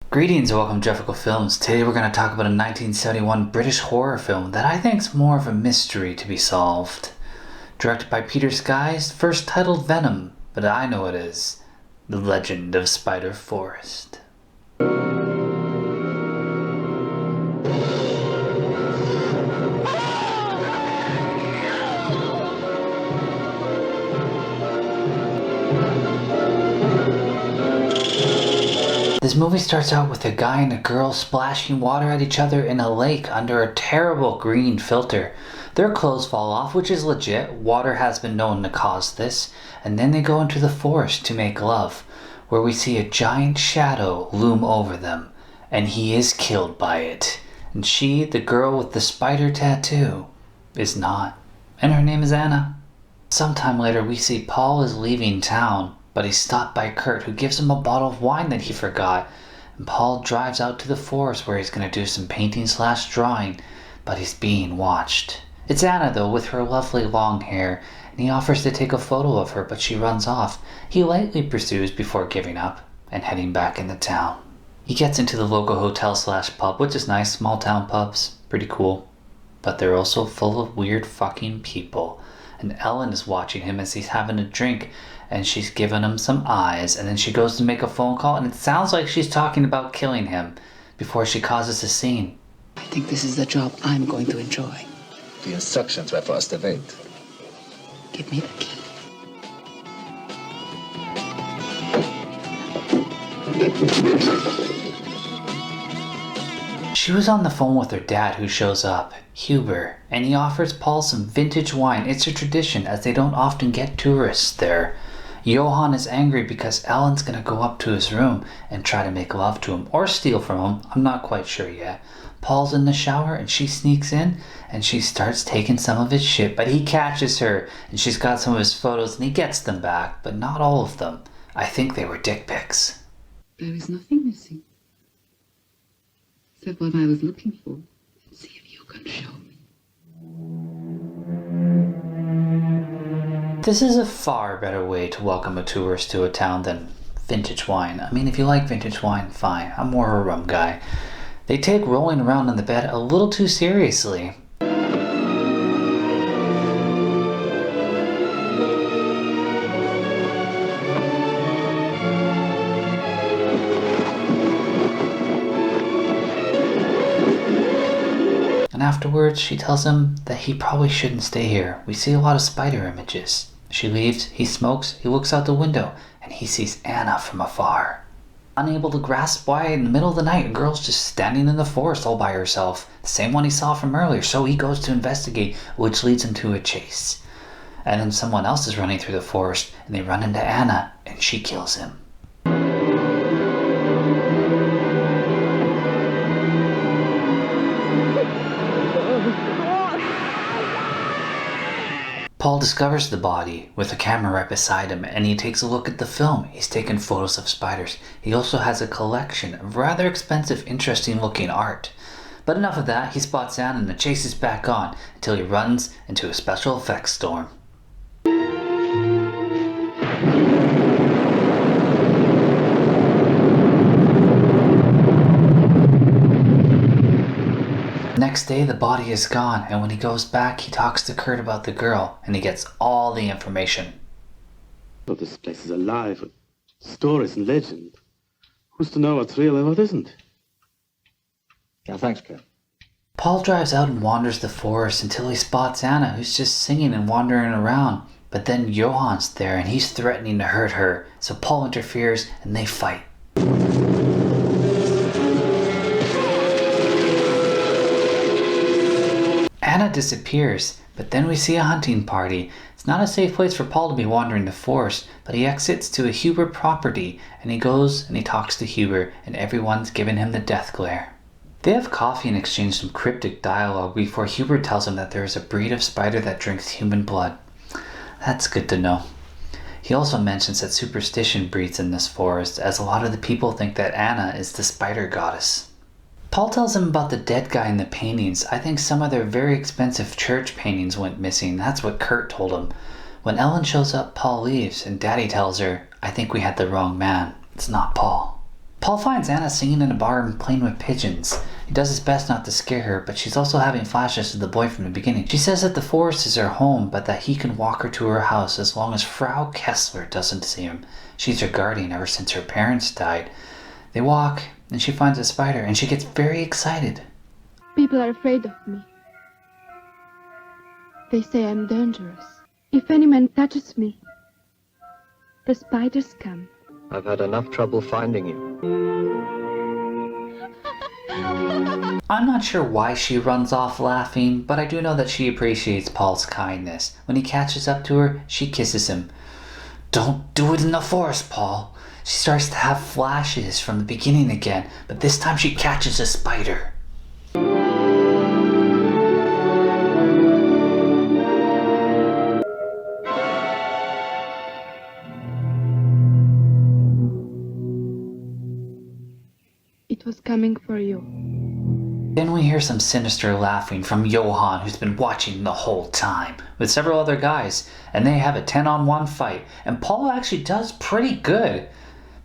Greetings and welcome to Jefficho Films. Today we're going to talk about a 1971 British horror film that I think is more of a mystery to be solved. Directed by Peter Skies, first titled Venom, but I know it is The Legend of Spider Forest. This movie starts out with a guy and a girl splashing water at each other in a lake under a terrible green filter. Their clothes fall off, which is legit. Water has been known to cause this. And then they go into the forest to make love, where we see a giant shadow loom over them. And he is killed by it. And she, the girl with the spider tattoo, is not. And her name is Anna. Sometime later we see Paul is leaving town, but he's stopped by Kurt, who gives him a bottle of wine that he forgot. And Paul drives out to the forest where he's going to do some painting/drawing, but he's being watched. It's Anna, though, with her lovely long hair, and he offers to take a photo of her, but she runs off. He lightly pursues before giving up and heading back into town. He gets into the local hotel/pub, which is nice, small town pubs, pretty cool. But they're also full of weird fucking people. And Ellen is watching him as he's having a drink, and she's giving him some eyes, and then she goes to make a phone call, and it sounds like she's talking about killing him before she causes a scene. I think this is the job I'm going to enjoy. The instructions were for us to wait. Give me the key. She was on the phone with her dad, who shows up, Huber, and he offers Paul some vintage wine. It's a tradition, as they don't often get tourists there. Johann is angry because Ellen's going to go up to his room and try to make love to him, or steal from him, I'm not quite sure yet. Paul's in the shower and she sneaks in and she starts taking some of his shit, but he catches her and she's got some of his photos and he gets them back, but not all of them. I think they were dick pics. There is nothing missing. Except what I was looking for. Let's see if you can show me. This is a far better way to welcome a tourist to a town than vintage wine. I mean, if you like vintage wine, fine. I'm more a rum guy. They take rolling around in the bed a little too seriously. And afterwards, she tells him that he probably shouldn't stay here. We see a lot of spider images. She leaves, he smokes, he looks out the window, and he sees Anna from afar. Unable to grasp why in the middle of the night a girl's just standing in the forest all by herself, the same one he saw from earlier, so he goes to investigate, which leads him to a chase. And then someone else is running through the forest, and they run into Anna, and she kills him. Paul discovers the body with a camera right beside him, and he takes a look at the film. He's taken photos of spiders. He also has a collection of rather expensive, interesting looking art. But enough of that, he spots Anna and the chase is back on until he runs into a special effects storm. Next day, the body is gone, and when he goes back, he talks to Kurt about the girl, and he gets all the information. Oh, this place is alive with stories and legend. Who's to know what's real and what isn't? Yeah, thanks, Kurt. Paul drives out and wanders the forest until he spots Anna, who's just singing and wandering around. But then Johann's there, and he's threatening to hurt her, so Paul interferes, and they fight. Anna disappears, but then we see a hunting party. It's not a safe place for Paul to be wandering the forest, but he exits to a Huber property, and he goes and he talks to Huber, and everyone's giving him the death glare. They have coffee and exchange some cryptic dialogue before Huber tells him that there is a breed of spider that drinks human blood. That's good to know. He also mentions that superstition breeds in this forest, as a lot of the people think that Anna is the spider goddess. Paul tells him about the dead guy in the paintings. I think some of their very expensive church paintings went missing. That's what Kurt told him. When Ellen shows up, Paul leaves, and Daddy tells her, I think we had the wrong man. It's not Paul. Paul finds Anna singing in a bar and playing with pigeons. He does his best not to scare her, but she's also having flashes of the boy from the beginning. She says that the forest is her home, but that he can walk her to her house as long as Frau Kessler doesn't see him. She's her guardian ever since her parents died. They walk, and she finds a spider, and she gets very excited. People are afraid of me. They say I'm dangerous. If any man touches me, the spiders come. I've had enough trouble finding you. I'm not sure why she runs off laughing, but I do know that she appreciates Paul's kindness. When he catches up to her, she kisses him. Don't do it in the forest, Paul. She starts to have flashes from the beginning again, but this time she catches a spider. It was coming for you. Then we hear some sinister laughing from Johann, who's been watching the whole time, with several other guys, and they have a 10-on-1 fight, and Paul actually does pretty good.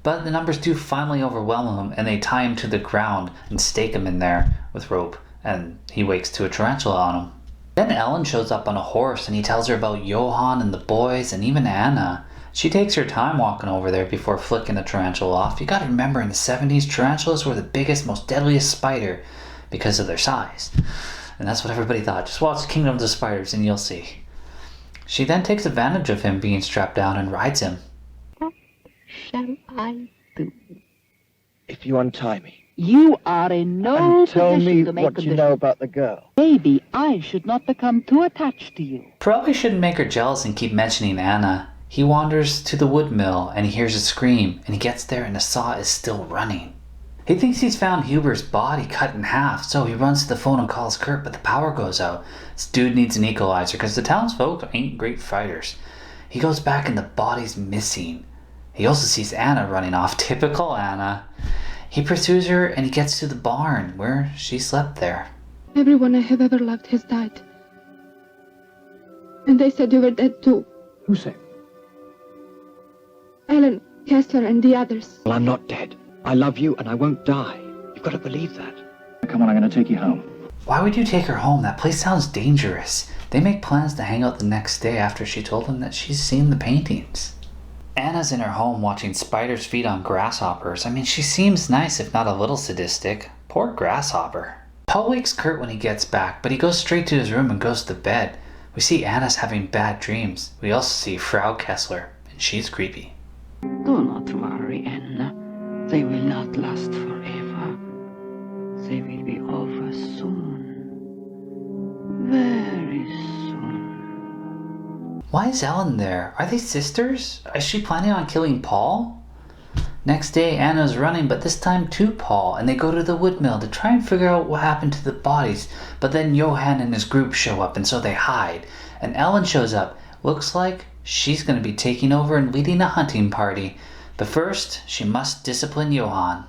But the numbers do finally overwhelm him, and they tie him to the ground and stake him in there with rope, and he wakes to a tarantula on him. Then Ellen shows up on a horse, and he tells her about Johann and the boys, and even Anna. She takes her time walking over there before flicking the tarantula off. You gotta remember, in the 70s, tarantulas were the biggest, most deadliest spider because of their size. And that's what everybody thought. Just watch Kingdoms of Spiders and you'll see. She then takes advantage of him being strapped down and rides him. What shall I do? If you untie me. You are in no And tell position me to make what a you know about the girl. Maybe I should not become too attached to you. Probably shouldn't make her jealous and keep mentioning Anna. He wanders to the wood mill and he hears a scream, and he gets there and the saw is still running. He thinks he's found Huber's body cut in half, so he runs to the phone and calls Kurt, but the power goes out. This dude needs an equalizer because the townsfolk ain't great fighters. He goes back and the body's missing. He also sees Anna running off. Typical Anna. He pursues her and he gets to the barn where she slept there. Everyone I have ever loved has died. And they said you were dead too. Who said? Ellen, Kessler, and the others. Well, I'm not dead. I love you and I won't die. You've got to believe that. Come on, I'm going to take you home. Why would you take her home? That place sounds dangerous. They make plans to hang out the next day after she told them that she's seen the paintings. Anna's in her home watching spiders feed on grasshoppers. I mean, she seems nice if not a little sadistic. Poor grasshopper. Paul wakes Kurt when he gets back, but he goes straight to his room and goes to bed. We see Anna's having bad dreams. We also see Frau Kessler, and she's creepy. Do not worry, Anna. They will not last forever. They will be over soon. Very soon. Why is Ellen there? Are they sisters? Is she planning on killing Paul? Next day, Anna's running, but this time to Paul, and they go to the wood mill to try and figure out what happened to the bodies. But then Johann and his group show up, and so they hide. And Ellen shows up. Looks like she's going to be taking over and leading a hunting party. But first, she must discipline Johann.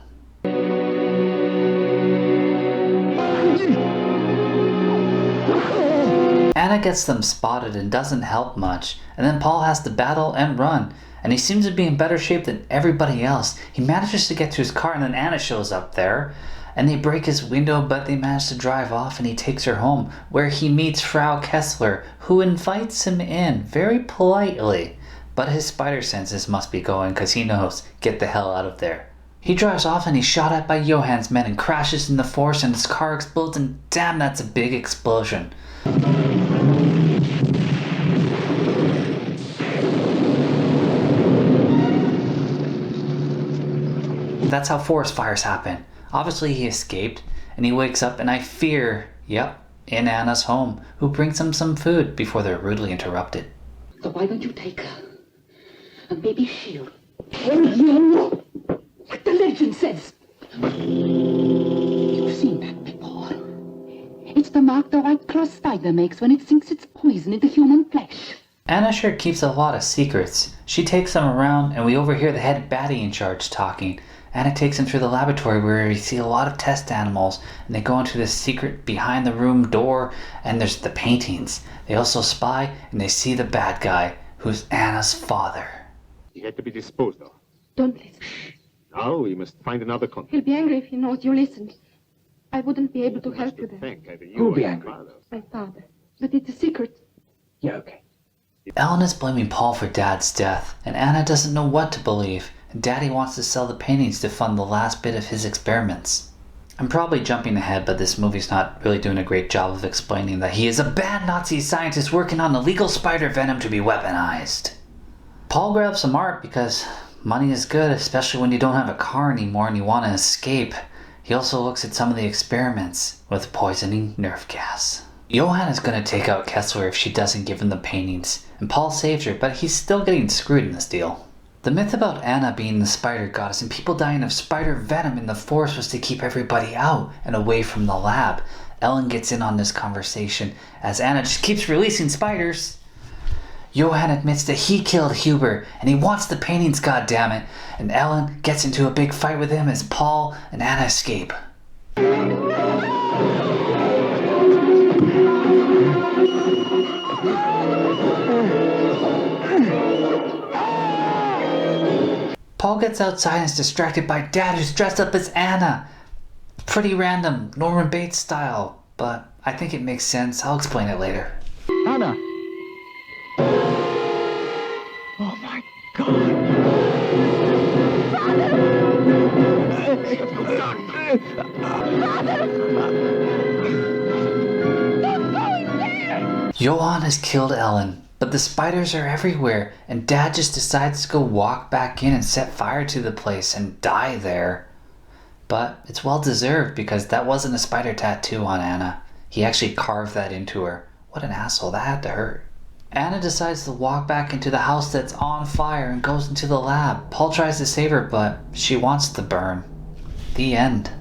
Anna gets them spotted and doesn't help much, and then Paul has to battle and run, and he seems to be in better shape than everybody else. He manages to get to his car, and then Anna shows up there, and they break his window, but they manage to drive off, and he takes her home, where he meets Frau Kessler, who invites him in very politely. But his spider senses must be going because he knows, get the hell out of there. He drives off and he's shot at by Johann's men and crashes in the forest, and his car explodes, and damn, that's a big explosion. That's how forest fires happen. Obviously he escaped, and he wakes up, and I fear, yep, in Anna's home, who brings him some food before they're rudely interrupted. So why don't you take her? And maybe she'll... What the legend says. You've seen that before. It's the mark the white claw spider makes when it sinks its poison into human flesh. Anna sure keeps a lot of secrets. She takes them around, and we overhear the head baddie in charge talking. Anna takes him through the laboratory where we see a lot of test animals, and they go into this secret behind the room door, and there's the paintings. They also spy, and they see the bad guy, who's Anna's father. He had to be disposed of. Don't listen. Now we must find another contact. He'll be angry if he knows you listened. I wouldn't be able to help you there. Who'll be angry? My father. But it's a secret. Yeah, okay. Ellen is blaming Paul for Dad's death, and Anna doesn't know what to believe, and Daddy wants to sell the paintings to fund the last bit of his experiments. I'm probably jumping ahead, but this movie's not really doing a great job of explaining that he is a bad Nazi scientist working on illegal spider venom to be weaponized. Paul grabs some art because money is good, especially when you don't have a car anymore and you want to escape. He also looks at some of the experiments with poisoning nerve gas. Johann is going to take out Kessler if she doesn't give him the paintings, and Paul saves her, but he's still getting screwed in this deal. The myth about Anna being the spider goddess and people dying of spider venom in the forest was to keep everybody out and away from the lab. Ellen gets in on this conversation as Anna just keeps releasing spiders. Johann admits that he killed Huber and he wants the paintings, goddammit, and Ellen gets into a big fight with him as Paul and Anna escape. Paul gets outside and is distracted by Dad, who's dressed up as Anna. Pretty random, Norman Bates style, but I think it makes sense. I'll explain it later. Anna! Oh my God! Johann has killed Ellen, but the spiders are everywhere, and Dad just decides to go walk back in and set fire to the place and die there. But it's well deserved because that wasn't a spider tattoo on Anna. He actually carved that into her. What an asshole, that had to hurt. Anna decides to walk back into the house that's on fire and goes into the lab. Paul tries to save her, but she wants to burn. The end.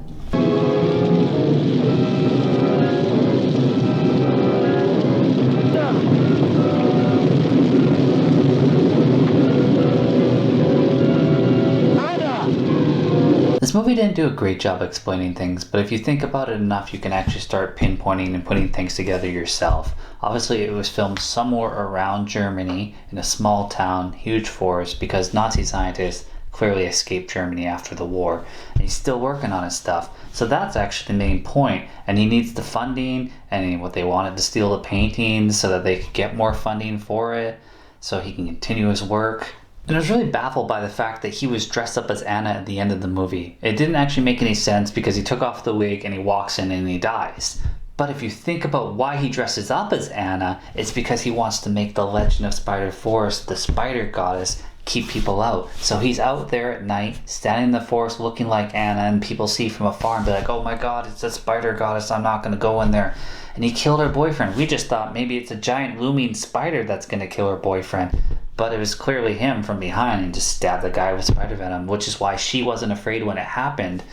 This movie didn't do a great job explaining things, but if you think about it enough, you can actually start pinpointing and putting things together yourself. Obviously, it was filmed somewhere around Germany, in a small town, huge forest, because Nazi scientists clearly escaped Germany after the war, and he's still working on his stuff. So that's actually the main point, and he needs the funding, and what they wanted to steal the paintings so that they could get more funding for it, so he can continue his work. And I was really baffled by the fact that he was dressed up as Anna at the end of the movie. It didn't actually make any sense because he took off the wig and he walks in and he dies. But if you think about why he dresses up as Anna, it's because he wants to make the Legend of Spider Forest, the spider goddess, keep people out. So he's out there at night, standing in the forest looking like Anna, and people see from afar and be like, oh my god, it's a spider goddess, I'm not going to go in there. And he killed her boyfriend. We just thought maybe it's a giant looming spider that's going to kill her boyfriend. But it was clearly him from behind and just stabbed the guy with spider venom, which is why she wasn't afraid when it happened.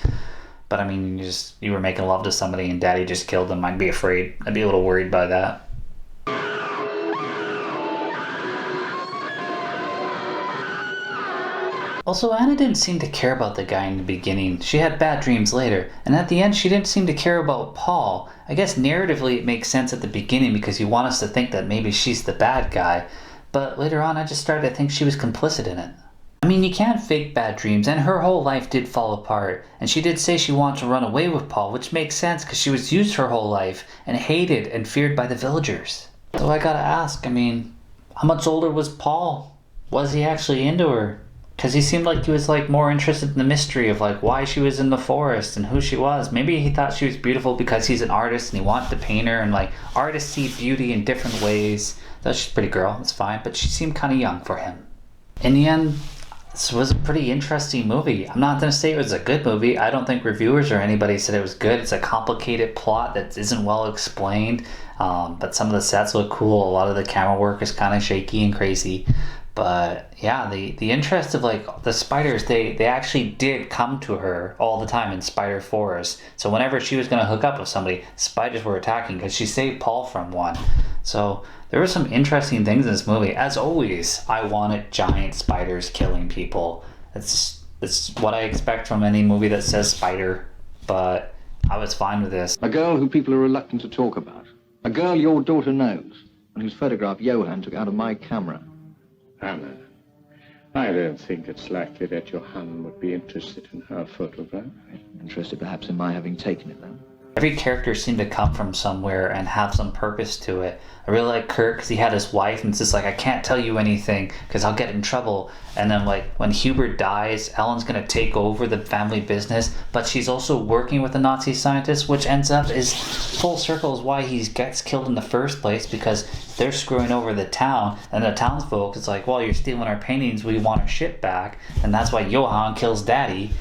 But I mean, you were making love to somebody and Daddy just killed them. I'd be afraid. I'd be a little worried by that. Also, Anna didn't seem to care about the guy in the beginning. She had bad dreams later, and at the end she didn't seem to care about Paul. I guess narratively it makes sense at the beginning because you want us to think that maybe she's the bad guy, but later on I just started to think she was complicit in it. I mean, you can't fake bad dreams, and her whole life did fall apart, and she did say she wanted to run away with Paul, which makes sense because she was used her whole life and hated and feared by the villagers. So I gotta ask, I mean, how much older was Paul? Was he actually into her? Because he seemed like he was more interested in the mystery of why she was in the forest and who she was. Maybe he thought she was beautiful because he's an artist and he wanted to paint her, and artists see beauty in different ways. Though she's a pretty girl, that's fine, but she seemed kind of young for him. In the end, this was a pretty interesting movie. I'm not going to say it was a good movie. I don't think reviewers or anybody said it was good. It's a complicated plot that isn't well explained, but some of the sets look cool. A lot of the camera work is kind of shaky and crazy. But yeah, the interest of the spiders, they actually did come to her all the time in Spider Forest. So whenever she was going to hook up with somebody, spiders were attacking because she saved Paul from one. So there were some interesting things in this movie. As always, I wanted giant spiders killing people. It's what I expect from any movie that says spider, but I was fine with this. A girl who people are reluctant to talk about. A girl your daughter knows, and whose photograph Johann took out of my camera. Anna. I don't think it's likely that Johann would be interested in her photograph. Interested perhaps in my having taken it, though. Every character seemed to come from somewhere and have some purpose to it. I really like Kirk because he had his wife and it's just like, I can't tell you anything because I'll get in trouble. And then like when Hubert dies, Ellen's going to take over the family business, but she's also working with the Nazi scientist, which ends up is full circle is why he gets killed in the first place, because they're screwing over the town, and the townsfolk is like, well, you're stealing our paintings, we want our shit back. And that's why Johann kills Daddy.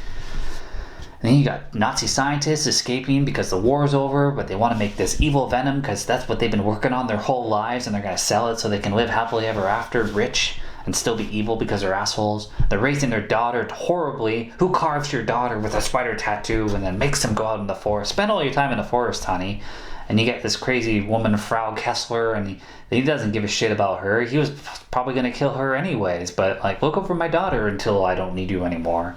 And then you got Nazi scientists escaping because the war is over, but they want to make this evil Venom because that's what they've been working on their whole lives, and they're going to sell it so they can live happily ever after, rich, and still be evil because they're assholes. They're raising their daughter horribly. Who carves your daughter with a spider tattoo and then makes them go out in the forest? Spend all your time in the forest, honey. And you get this crazy woman, Frau Kessler, and he doesn't give a shit about her. He was probably going to kill her anyways, but like, look over my daughter until I don't need you anymore.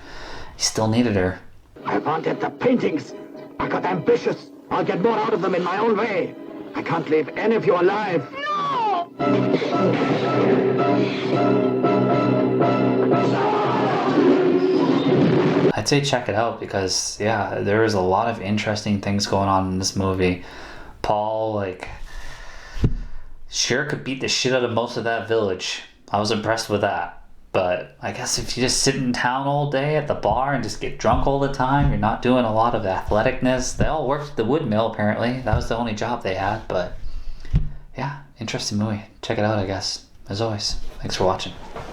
He still needed her. I wanted the paintings. I got ambitious. I'll get more out of them in my own way. I can't leave any of you alive. No! I'd say check it out because, yeah, there is a lot of interesting things going on in this movie. Paul, like, sure could beat the shit out of most of that village. I was impressed with that. But I guess if you just sit in town all day at the bar and just get drunk all the time, you're not doing a lot of athleticness. They all worked at the wood mill, apparently. That was the only job they had. But yeah, interesting movie. Check it out, I guess. As always, thanks for watching.